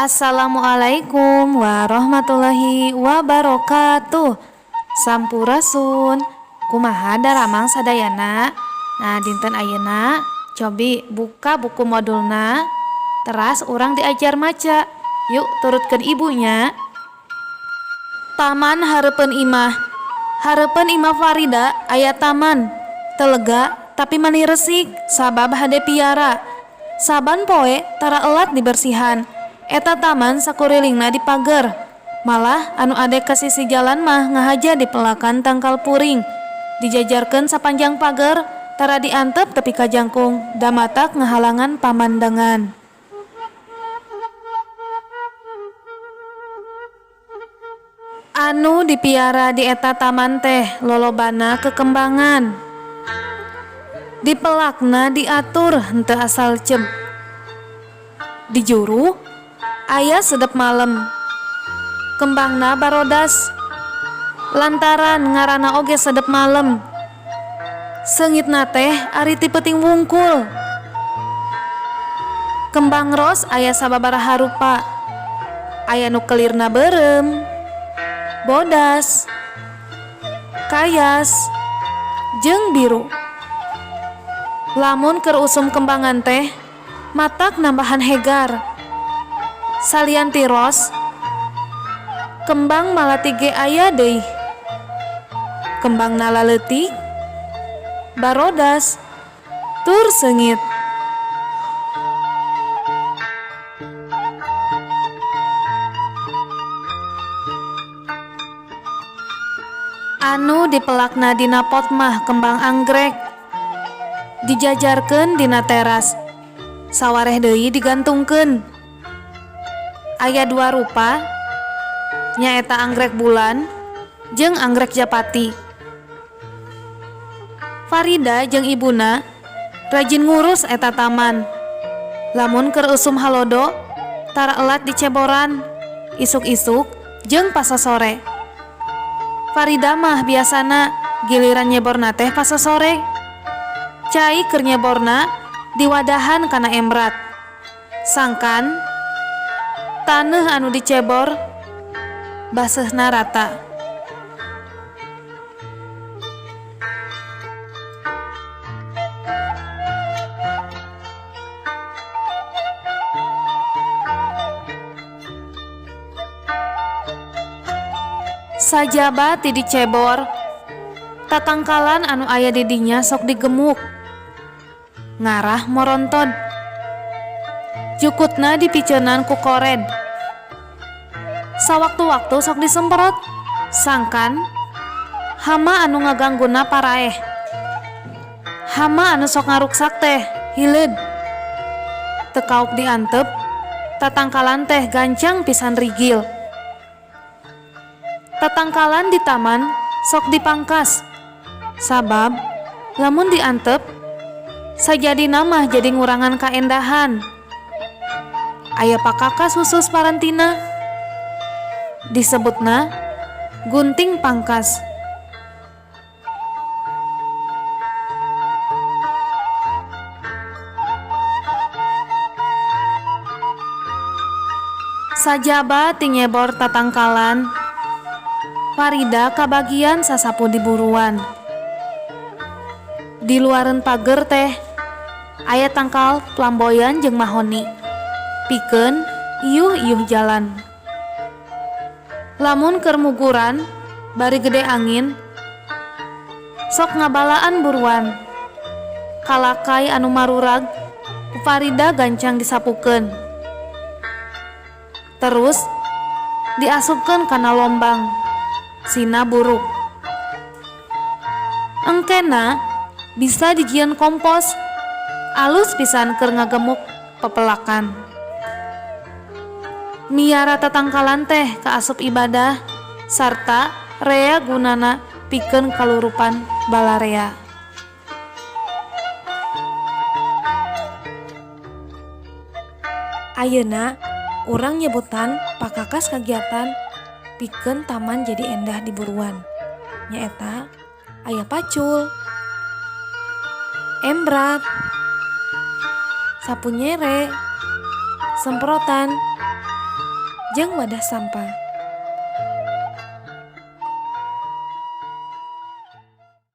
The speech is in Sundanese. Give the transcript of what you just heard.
Assalamualaikum warahmatullahi wabarakatuh. Sampurasun. Kumaha daramang sadayana. Nah, dinten ayeuna cobi buka buku modulna. Teras urang diajar maca. Yuk turutkeun ibunya. Taman Hareupeun Imah. Hareupeun Imah Farida aya taman. Telega tapi mani resik sabab hade piara. Saban poe tara elat dibersihan. Eta taman sakurilingna dipager. Malah anu ade ka sisi jalan mah ngahaja dipelakan tangkal puring. Dijajarkeun sapanjang pager tara diantep tepi ka jangkung da matak ngahalangan pamandangan. Anu dipiara di eta taman teh lolobana kekembangan. Dipelakna diatur henteu asal cem. Di juru aya sedep malem. Kembangna barodas. Lantaran ngaranna oge sedep malem. Seungitna teh ari ti peuting wungkul. Kembang ros aya sababaraha rupa. Aya nu kelirna beureum, bodas, kayas, jeung biru. Lamun keur usum kembangan teh matak nambahan hegar. Salian ti ros, kembang malati ge aya deui. Kembangna laleutik, barodas, tur seungit. Anu dipelakna dina pot mah kembang anggrek. Dijajarkeun dina teras. Sawareh deui digantungkeun. Aya dua rupa, nyaeta anggrek bulan jeung anggrek japati. Farida jeung ibuna rajin ngurus eta taman. Lamun keur usum halodo, tara elat diceboran, isuk-isuk jeung pasosore. Farida mah biasana giliran nyeborna teh pasosore. Cai keur nyeborna diwadahan kana embrat. Sangkan taneuh anu dicebor baseuhna rata. Sajaba ti dicebor, tatangkalan anu aya di dinya sok digemuk. Ngarah morontod. Jukutna dipiceunan ku kored. Sawaktu-waktu sok disemprot. Sangkan hama anu ngagangguna paraeh. Hama anu sok ngaruksak teh hileud. Teu kauk diantep, tatangkalan teh gancang pisan rigil. Tatangkalan di taman sok dipangkas. Sabab lamun diantep sajadina mah jadi ngurangan kaendahan. Aya pakakas khusus parantina. Disebutna gunting pangkas. Sajaba ti nyebor tatangkalan, Farida kabagian sasapu di buruan. Di luareun pager teh aya tangkal flamboyan jeung mahoni. Pikeun iuh-iuh jalan. Lamun keur muguran bari gede angin, sok ngabalaan buruan. Kalakai anu marurag ku Farida gancang disapukeun. Terus diasupkeun kana lombang. Sina buruk. Engkena bisa dijieun kompos. Alus pisan keur ngagemuk pepelakan. Miara tatangkalan teh kaasup ibadah sarta rea gunana pikeun kalurupan balarea. Ayeuna urang nyebutan pakakas kagiatan pikeun taman jadi endah di buruan. Nyaeta aya pacul, embrat, sapu nyere, semprotan, jeung wadah sampah.